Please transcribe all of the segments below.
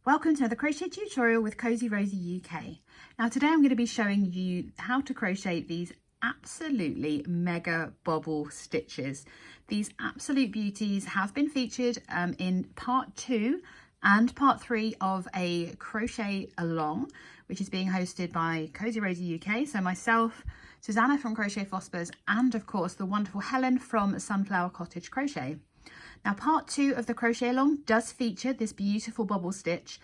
Welcome to another crochet tutorial with Cozy Rosie UK. Now today I'm going to be showing you how to crochet these absolutely mega bobble stitches. These absolute beauties have been featured in part 2 and part 3 of a crochet along, which is being hosted by Cozy Rosie UK. So myself, Susanna from Crochet Fospers, and of course the wonderful Helen from Sunflower Cottage Crochet. Now part 2 of the crochet along does feature this beautiful bobble stitch,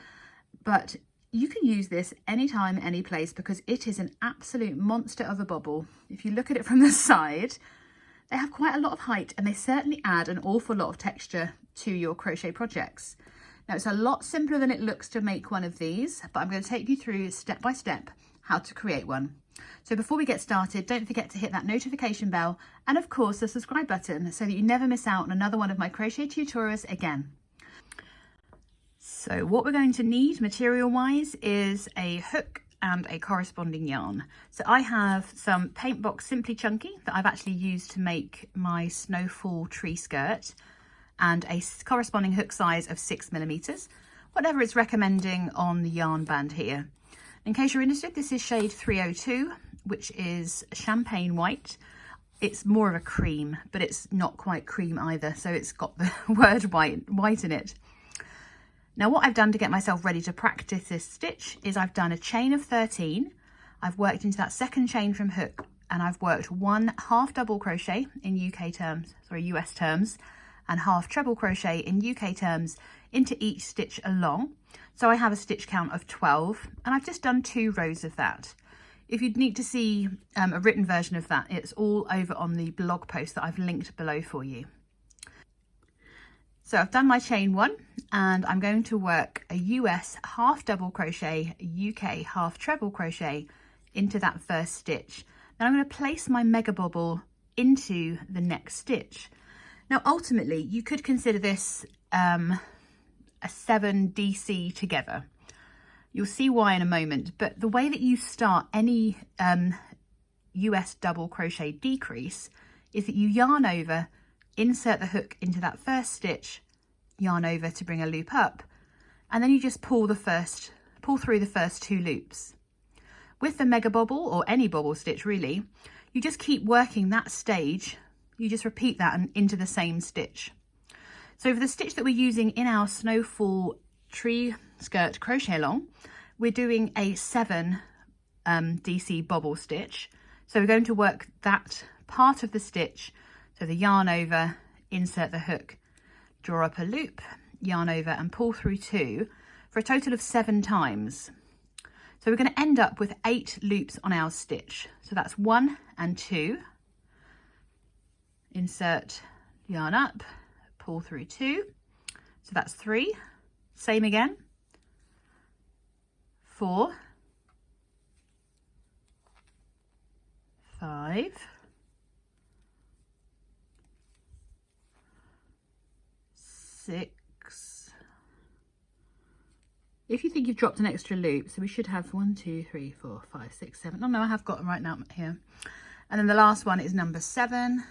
but you can use this anytime, any place, because it is an absolute monster of a bobble. If you look at it from the side, they have quite a lot of height and they certainly add an awful lot of texture to your crochet projects. Now it's a lot simpler than it looks to make one of these, but I'm going to take you through step by step how to create one. So before we get started, don't forget to hit that notification bell and of course the subscribe button so that you never miss out on another one of my crochet tutorials again. So what we're going to need material wise is a hook and a corresponding yarn. So I have some Paint Box Simply Chunky that I've actually used to make my snowfall tree skirt, and a corresponding hook size of 6mm, whatever it's recommending on the yarn band here. In case you're interested, this is shade 302, which is champagne white. It's more of a cream, but it's not quite cream either, so it's got the word white in it. Now what I've done to get myself ready to practice this stitch is I've done a chain of 13. I've worked into that second chain from hook, and I've worked 1 half double crochet in US terms, and half treble crochet in UK terms into each stitch along. So I have a stitch count of 12, and I've just done 2 rows of that. If you'd need to see a written version of that, it's all over on the blog post that I've linked below for you. So I've done my chain 1, and I'm going to work a US half double crochet, UK half treble crochet into that first stitch. Then I'm going to place my mega bobble into the next stitch. Now ultimately you could consider this a 7 DC together. You'll see why in a moment, but the way that you start any US double crochet decrease is that you yarn over, insert the hook into that first stitch, yarn over to bring a loop up, and then you just pull through the first 2 loops. With the mega bobble, or any bobble stitch really, you just keep working that stage. You just repeat that and into the same stitch. So for the stitch that we're using in our snowfall tree skirt crochet along, we're doing a 7 DC bobble stitch. So we're going to work that part of the stitch. So the yarn over, insert the hook, draw up a loop, yarn over and pull through 2 for a total of 7 times. So we're going to end up with 8 loops on our stitch. So that's 1 and 2. Insert, yarn up, pull through 2. So that's 3. Same again. 4, 5, 6. If you think you've dropped an extra loop, so we should have 1, 2, 3, 4, 5, 6, 7. Oh no, I have got them right now here. And then the last one is number 7.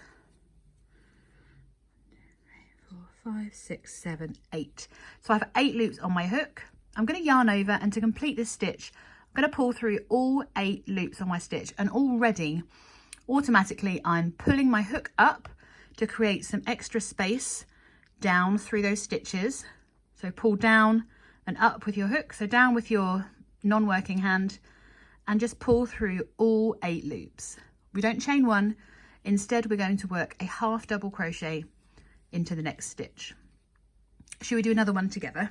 5, 6, 7, 8. So I have 8 loops on my hook. I'm going to yarn over, and to complete this stitch, I'm going to pull through all 8 loops on my stitch, and already automatically I'm pulling my hook up to create some extra space down through those stitches. So pull down and up with your hook, so down with your non-working hand, and just pull through all 8 loops. We don't chain 1, instead we're going to work a half double crochet into the next stitch. Should we do another one together?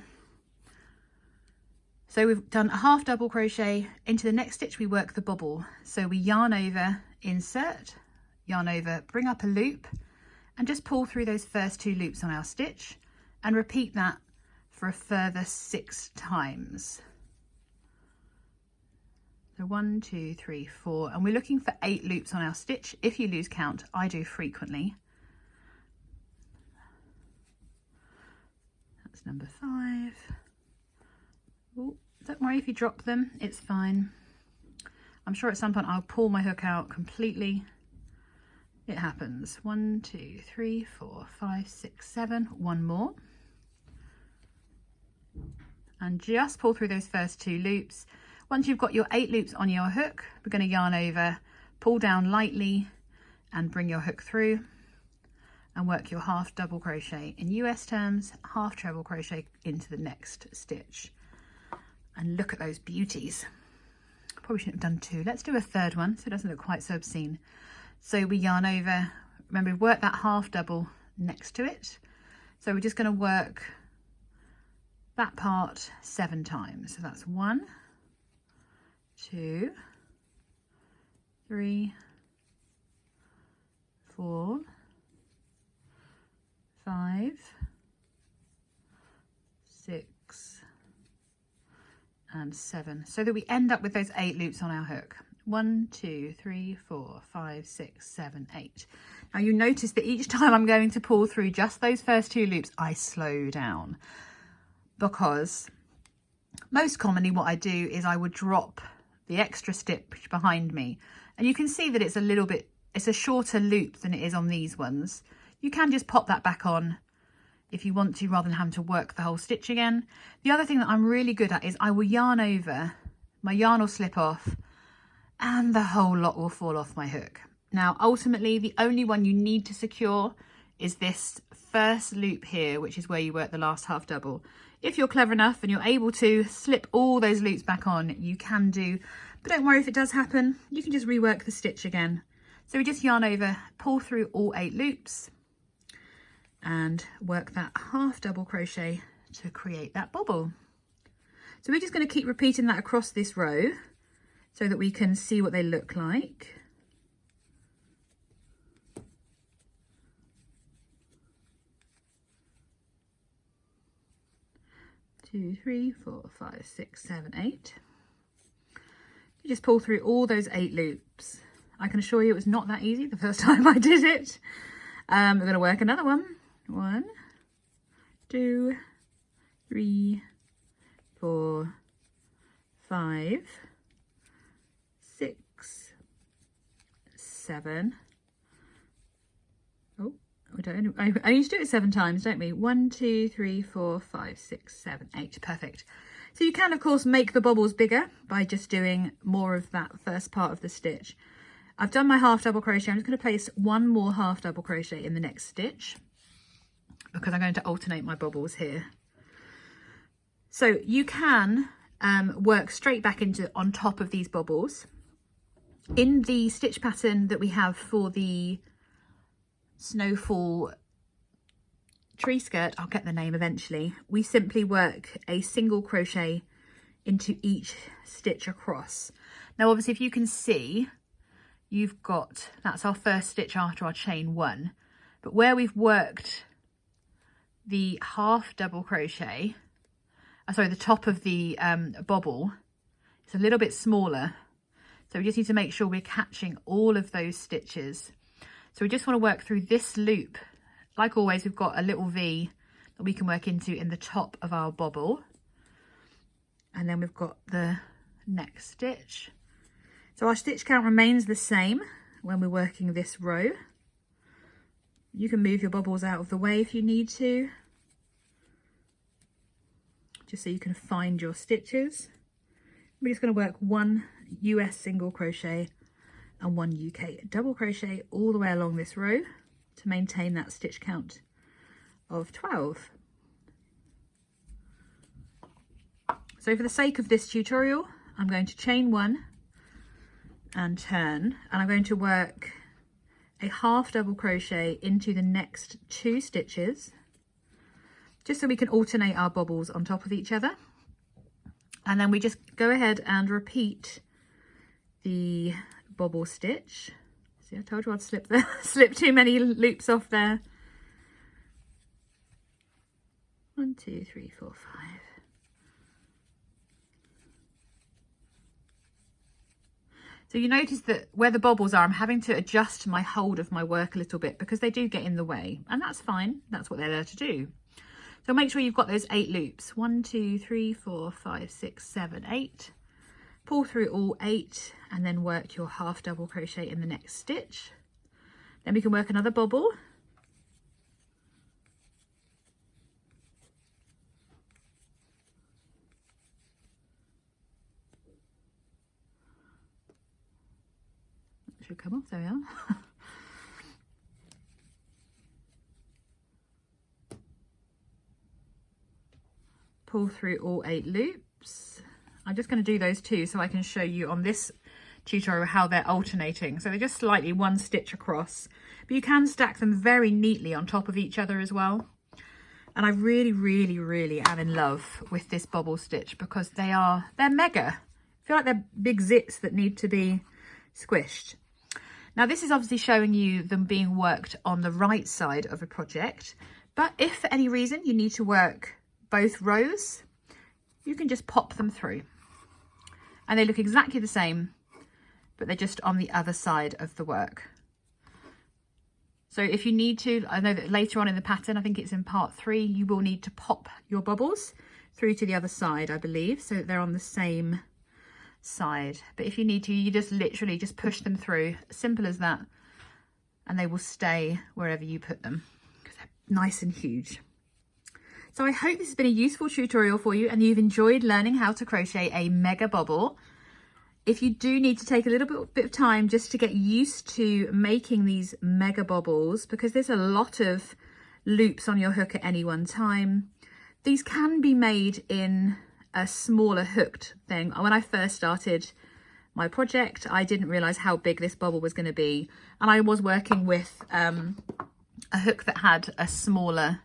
So we've done a half double crochet into the next stitch. We work the bobble, so we yarn over, insert, yarn over, bring up a loop, and just pull through those first 2 loops on our stitch, and repeat that for a further 6 times. So 1, 2, 3, 4, and we're looking for 8 loops on our stitch. If you lose count, I do frequently. That's number 5. Oh, don't worry if you drop them, it's fine. I'm sure at some point I'll pull my hook out completely. It happens. 1, 2, 3, 4, 5, 6, 7. One more. and just pull through those first 2 loops. Once you've got your 8 loops on your hook, we're going to yarn over, pull down lightly and bring your hook through and work your half double crochet. In US terms, half treble crochet into the next stitch. And look at those beauties. Probably shouldn't have done 2. Let's do a 3rd one so it doesn't look quite so obscene. So we yarn over, remember we've worked that half double next to it. So we're just going to work that part 7 times. So that's 1, 2, 3, 4, 5, 6, and 7, so that we end up with those 8 loops on our hook. 1, 2, 3, 4, 5, 6, 7, 8. Now you notice that each time I'm going to pull through just those first 2 loops, I slow down, because most commonly what I do is I would drop the extra stitch behind me, and you can see that it's a shorter loop than it is on these ones. You can just pop that back on if you want to, rather than having to work the whole stitch again. The other thing that I'm really good at is I will yarn over, my yarn will slip off, and the whole lot will fall off my hook. Now, ultimately, the only one you need to secure is this first loop here, which is where you work the last half double. If you're clever enough and you're able to slip all those loops back on, you can do, but don't worry if it does happen, you can just rework the stitch again. So we just yarn over, pull through all 8 loops, and work that half double crochet to create that bobble. So we're just going to keep repeating that across this row so that we can see what they look like. Two, 3, 4, 5, 6, 7, 8. You just pull through all those 8 loops. I can assure you it was not that easy the first time I did it. We're going to work another one. 1, 2, 3, 4, 5, 6, 7. Oh, we don't. I need to do it 7 times, don't we? 1, 2, 3, 4, 5, 6, 7, 8. Perfect. So you can, of course, make the bobbles bigger by just doing more of that first part of the stitch. I've done my half double crochet. I'm just going to place 1 more half double crochet in the next stitch, because I'm going to alternate my bobbles here. So you can work straight back into on top of these bobbles. In the stitch pattern that we have for the snowfall tree skirt, I'll get the name eventually, we simply work a single crochet into each stitch across. Now obviously if you can see, you've got, that's our first stitch after our chain 1, but where we've worked the half double crochet, sorry, the top of the bobble, it's a little bit smaller, so we just need to make sure we're catching all of those stitches. So we just want to work through this loop. Like always, we've got a little V that we can work into in the top of our bobble, and then we've got the next stitch. So our stitch count remains the same when we're working this row. You can move your bobbles out of the way if you need to, just so you can find your stitches. We're just going to work 1 US single crochet and 1 UK double crochet all the way along this row to maintain that stitch count of 12. So for the sake of this tutorial, I'm going to chain 1 and turn, and I'm going to work a half double crochet into the next 2 stitches, just so we can alternate our bobbles on top of each other. And then we just go ahead and repeat the bobble stitch. See, I told you I'd slip too many loops off there. 1, 2, 3, 4, 5. So you notice that where the bobbles are, I'm having to adjust my hold of my work a little bit because they do get in the way, and that's fine. That's what they're there to do. So make sure you've got those 8 loops. 1, 2, 3, 4, 5, 6, 7, 8. Pull through all 8 and then work your half double crochet in the next stitch. Then we can work another bobble. Should come off, there we are. Pull through all 8 loops. I'm just going to do those 2 so I can show you on this tutorial how they're alternating. So they're just slightly 1 stitch across, but you can stack them very neatly on top of each other as well. And I really am in love with this bobble stitch because they're mega. I feel like they're big zits that need to be squished. Now this is obviously showing you them being worked on the right side of a project, but if for any reason you need to work both rows, you can just pop them through and they look exactly the same, but they're just on the other side of the work. So if you need to, I know that later on in the pattern, I think it's in part 3, you will need to pop your bobbles through to the other side, I believe, so that they're on the same side. But if you need to, you just literally just push them through, simple as that, and they will stay wherever you put them because they're nice and huge. So I hope this has been a useful tutorial for you and you've enjoyed learning how to crochet a mega bobble. If you do need to take a little bit of time just to get used to making these mega bobbles, because there's a lot of loops on your hook at any one time, these can be made in a smaller hooked thing. When I first started my project, I didn't realize how big this bobble was going to be. And I was working with a hook that had a smaller,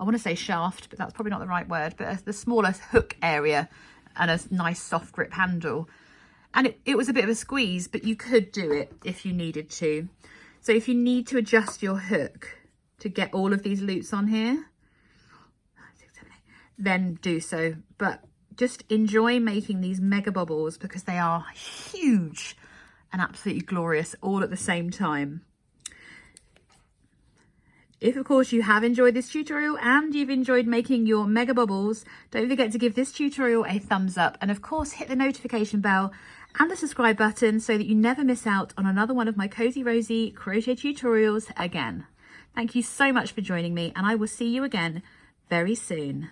I want to say shaft, but that's probably not the right word, but the smaller hook area and a nice soft grip handle. And it was a bit of a squeeze, but you could do it if you needed to. So if you need to adjust your hook to get all of these loops on here, then do so. But just enjoy making these mega bobbles because they are huge and absolutely glorious all at the same time. If, of course, you have enjoyed this tutorial and you've enjoyed making your mega bobbles, don't forget to give this tutorial a thumbs up. And, of course, hit the notification bell and the subscribe button so that you never miss out on another one of my Cozy Rosy crochet tutorials again. Thank you so much for joining me, and I will see you again very soon.